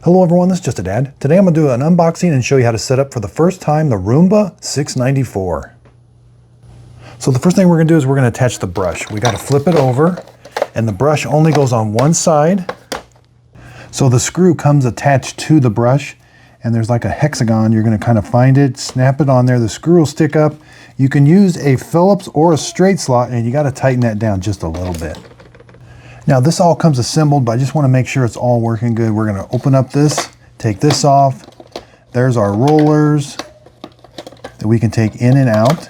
Hello everyone, this is Just a Dad. Today I'm going to do an unboxing and show you how to set up for the first time the Roomba 694. So the first thing we're going to do is we're going to attach the brush. We got to flip it over and the brush only goes on one side. So the screw comes attached to the brush and there's like a hexagon. You're going to kind of find it, snap it on there. The screw will stick up. You can use a Phillips or a straight slot and you got to tighten that down just a little bit. Now this all comes assembled, but I just want to make sure it's all working good. We're going to open up this, take this off. There's our rollers that we can take in and out.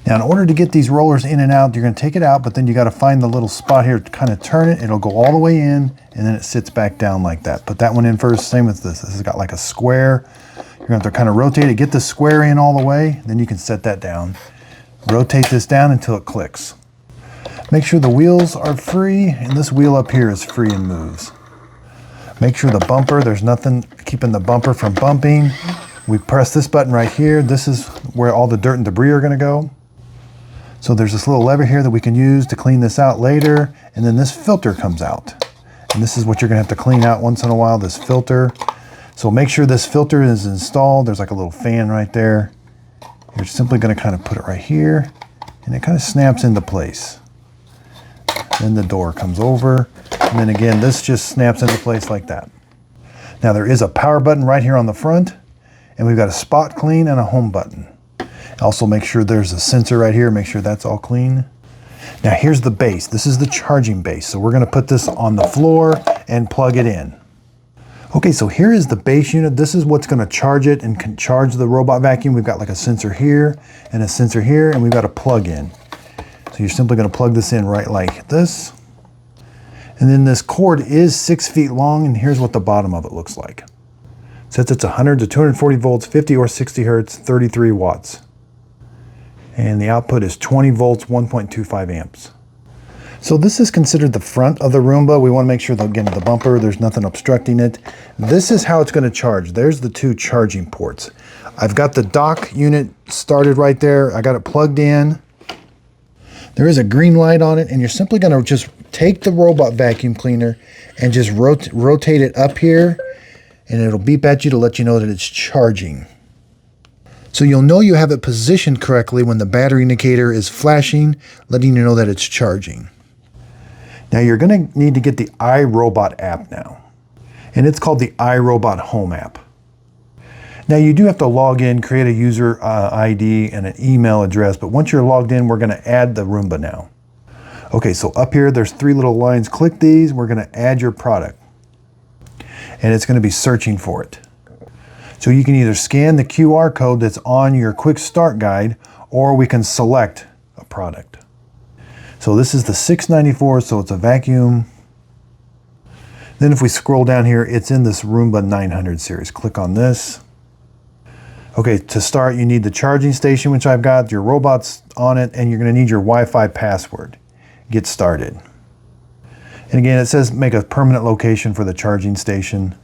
Now in order to get these rollers in and out, you're going to take it out, but then you got to find the little spot here to kind of turn it. It'll go all the way in and then it sits back down like that. Put that one in first. Same with this. This has got like a square. You're going to have to kind of rotate it, get the square in all the way. Then you can set that down. Rotate this down until it clicks. Make sure the wheels are free, and this wheel up here is free and moves. Make sure the bumper, there's nothing keeping the bumper from bumping. We press this button right here. This is where all the dirt and debris are going to go. So there's this little lever here that we can use to clean this out later, and then this filter comes out. And this is what you're going to have to clean out once in a while, this filter. So make sure this filter is installed. There's like a little fan right there. You're simply going to kind of put it right here, and it kind of snaps into place. Then the door comes over, and then again, this just snaps into place like that. Now there is a power button right here on the front, and we've got a spot clean and a home button. Also make sure there's a sensor right here, make sure that's all clean. Now here's the base. This is the charging base. So we're gonna put this on the floor and plug it in. Okay, so here is the base unit. This is what's gonna charge it and can charge the robot vacuum. We've got like a sensor here and a sensor here, and we've got a plug in. So you're simply going to plug this in right like this. And then this cord is 6 feet long, and here's what the bottom of it looks like. It says it's 100 to 240 volts, 50 or 60 hertz, 33 watts. And the output is 20 volts, 1.25 amps. So this is considered the front of the Roomba. We want to make sure that, again, the bumper, there's nothing obstructing it. This is how it's going to charge. There's the two charging ports. I've got the dock unit started right there. I got it plugged in. There is a green light on it, and you're simply going to just take the robot vacuum cleaner and just rotate it up here, and it'll beep at you to let you know that it's charging. So you'll know you have it positioned correctly when the battery indicator is flashing, letting you know that it's charging. Now you're going to need to get the iRobot app now, and it's called the iRobot Home app. Now you do have to log in, create a user ID and an email address, but once you're logged in, we're going to add the Roomba now. Okay, so up here, there's 3 little lines. Click these, we're going to add your product. And it's going to be searching for it. So you can either scan the QR code that's on your quick start guide, or we can select a product. So this is the 694, so it's a vacuum. Then if we scroll down here, it's in this Roomba 900 series. Click on this. Okay, to start, you need the charging station, which I've got, your robot's on it, and you're going to need your Wi-Fi password. Get started. And again, it says make a permanent location for the charging station.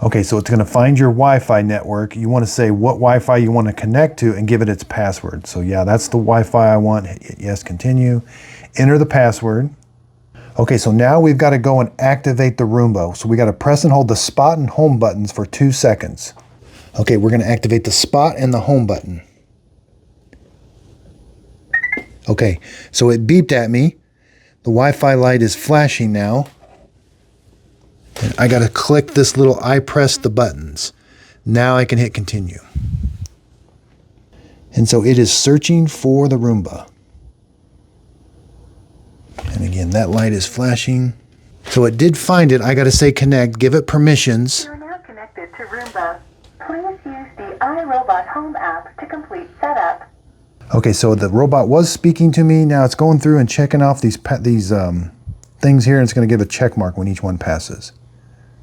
Okay, so it's going to find your Wi-Fi network. You want to say what Wi-Fi you want to connect to and give it its password. So yeah, that's the Wi-Fi I want. Yes, continue. Enter the password. Okay, so now we've got to go and activate the Roomba. So we got to press and hold the spot and home buttons for 2 seconds. Okay, we're going to activate the spot and the home button. Okay, so it beeped at me. The Wi-Fi light is flashing now. And I got to click this little I press the buttons. Now I can hit continue. And so it is searching for the Roomba. And again, that light is flashing. So it did find it. I got to say connect, give it permissions. You're now connected to Roomba. Please use the iRobot Home app to complete setup. Okay, so the robot was speaking to me. Now it's going through and checking off these things here, and it's going to give a check mark when each one passes.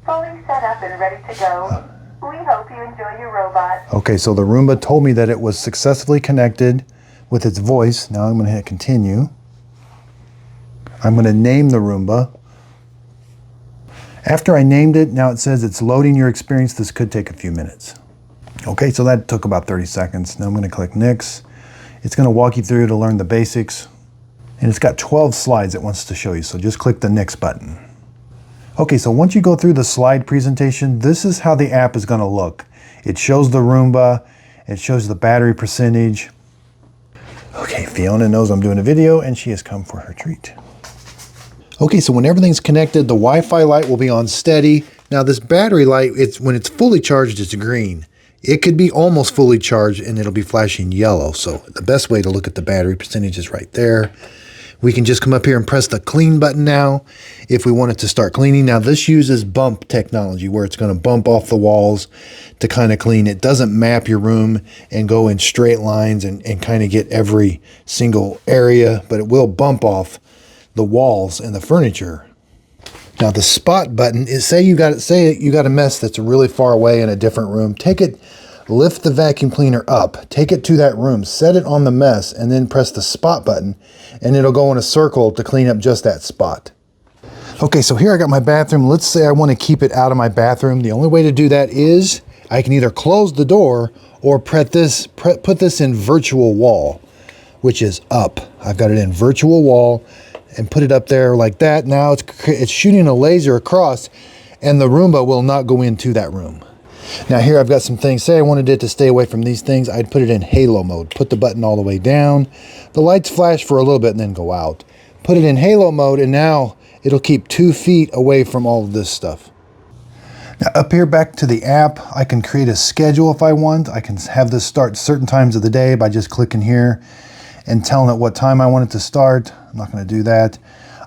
Fully set up and ready to go. We hope you enjoy your robot. Okay, so the Roomba told me that it was successfully connected with its voice. Now I'm going to hit continue. I'm going to name the Roomba. After I named it, now it says it's loading your experience. This could take a few minutes. Okay, so that took about 30 seconds. Now I'm going to click Next. It's going to walk you through to learn the basics. And it's got 12 slides it wants to show you, so just click the Next button. Okay, so once you go through the slide presentation, this is how the app is going to look. It shows the Roomba, it shows the battery percentage. Okay, Fiona knows I'm doing a video and she has come for her treat. Okay, so when everything's connected, the Wi-Fi light will be on steady. Now this battery light, when it's fully charged, it's green. It could be almost fully charged and it'll be flashing yellow. So the best way to look at the battery percentage is right there. We can just come up here and press the clean button now if we want it to start cleaning. Now this uses bump technology where it's going to bump off the walls to kind of clean. It doesn't map your room and go in straight lines and kind of get every single area, but it will bump off the walls and the furniture. Now the spot button is, say you got a mess that's really far away in a different room. Take it, lift the vacuum cleaner up, take it to that room, set it on the mess, and then press the spot button, and it'll go in a circle to clean up just that spot. Okay, so here I got my bathroom. Let's say I want to keep it out of my bathroom. The only way to do that is I can either close the door or put this in virtual wall, which is up. I've got it in virtual wall and put it up there like that. Now it's shooting a laser across and the Roomba will not go into that room. Now here I've got some things. Say I wanted it to stay away from these things, I'd put it in halo mode. Put the button all the way down. The lights flash for a little bit and then go out. Put it in halo mode and now it'll keep 2 feet away from all of this stuff. Now up here back to the app, I can create a schedule if I want. I can have this start certain times of the day by just clicking here and telling it what time I want it to start. I'm not going to do that.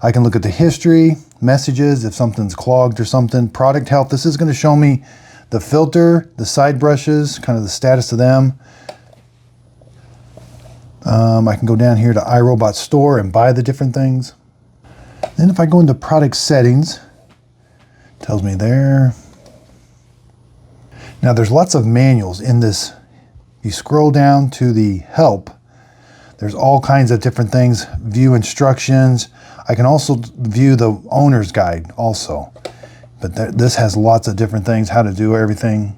I can look at the history, messages, if something's clogged or something. Product health, this is going to show me the filter, the side brushes, kind of the status of them. I can go down here to iRobot store and buy the different things. Then if I go into product settings, it tells me there. Now there's lots of manuals in this. You scroll down to the help. There's all kinds of different things, view instructions. I can also view the owner's guide also. But this has lots of different things, how to do everything.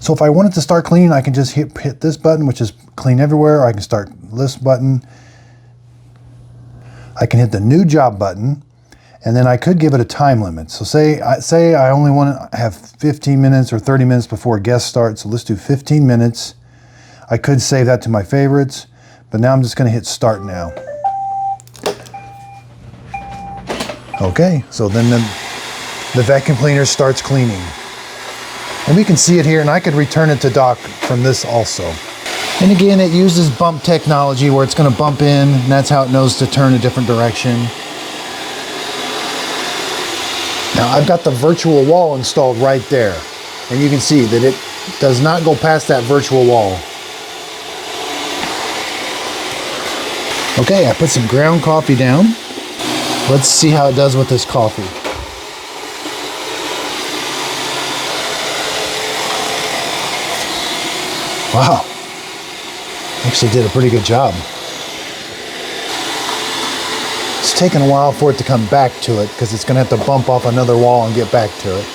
So if I wanted to start cleaning, I can just hit this button, which is clean everywhere. Or I can start this button. I can hit the new job button, and then I could give it a time limit. So say I only want to have 15 minutes or 30 minutes before a guest starts. So let's do 15 minutes. I could save that to my favorites. But now I'm just going to hit start now. Okay, so then the vacuum cleaner starts cleaning. And we can see it here, and I could return it to dock from this also. And again, it uses bump technology where it's going to bump in, and that's how it knows to turn a different direction. Now I've got the virtual wall installed right there. And you can see that it does not go past that virtual wall. Okay, I put some ground coffee down. Let's see how it does with this coffee. Wow, actually did a pretty good job. It's taken a while for it to come back to it because it's going to have to bump off another wall and get back to it.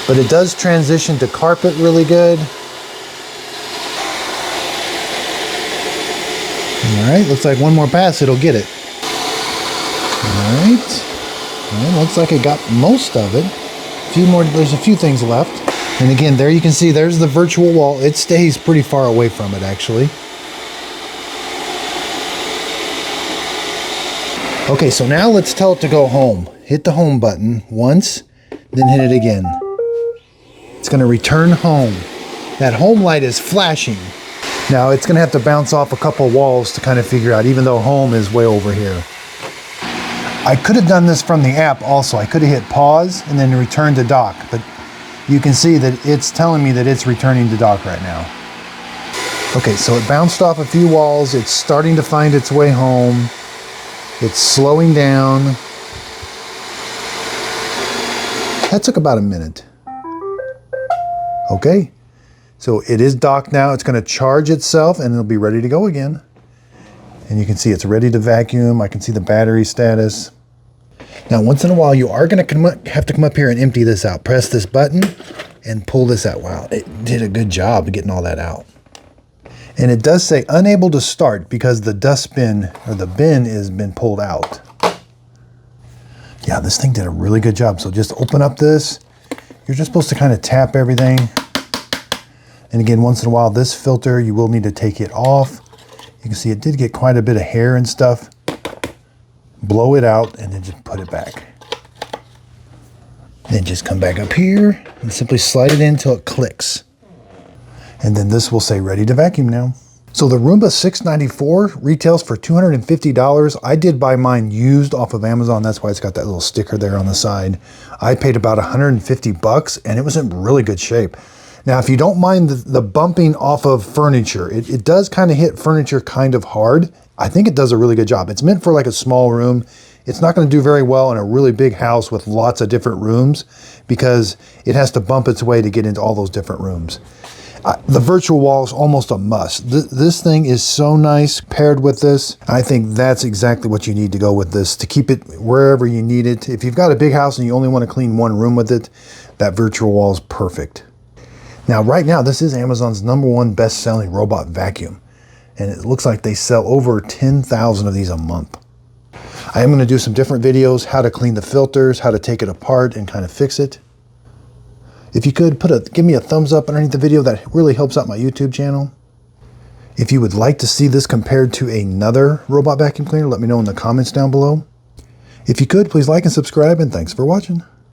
But it does transition to carpet really good. All right, looks like one more pass, it'll get it. All right, well, looks like it got most of it. There's a few things left. And again, there you can see there's the virtual wall. It stays pretty far away from it, actually. Okay, so now let's tell it to go home. Hit the home button once, then hit it again. It's going to return home. That home light is flashing. Now it's going to have to bounce off a couple walls to kind of figure out, even though home is way over here. I could have done this from the app also. I could have hit pause and then return to dock, but you can see that it's telling me that it's returning to dock right now. Okay, so it bounced off a few walls. It's starting to find its way home. It's slowing down. That took about a minute. Okay. So it is docked now. It's going to charge itself and it'll be ready to go again. And you can see it's ready to vacuum. I can see the battery status. Now, once in a while, you are going to have to come up here and empty this out. Press this button and pull this out. Wow, it did a good job of getting all that out. And it does say unable to start because the dustbin or the bin has been pulled out. Yeah, this thing did a really good job. So just open up this. You're just supposed to kind of tap everything. And again, once in a while, this filter, you will need to take it off. You can see it did get quite a bit of hair and stuff. Blow it out and then just put it back. Then just come back up here and simply slide it in until it clicks. And then this will say ready to vacuum now. So the Roomba 694 retails for $250. I did buy mine used off of Amazon. That's why it's got that little sticker there on the side. I paid about 150 bucks and it was in really good shape. Now, if you don't mind the bumping off of furniture, it does kind of hit furniture kind of hard. I think it does a really good job. It's meant for like a small room. It's not going to do very well in a really big house with lots of different rooms because it has to bump its way to get into all those different rooms. The virtual wall is almost a must. This thing is so nice paired with this. I think that's exactly what you need to go with this to keep it wherever you need it. If you've got a big house and you only want to clean one room with it, that virtual wall is perfect. Now, right now, this is Amazon's #1 best-selling robot vacuum. And it looks like they sell over 10,000 of these a month. I am going to do some different videos, how to clean the filters, how to take it apart and kind of fix it. If you could, give me a thumbs up underneath the video. That really helps out my YouTube channel. If you would like to see this compared to another robot vacuum cleaner, let me know in the comments down below. If you could, please like and subscribe, and thanks for watching.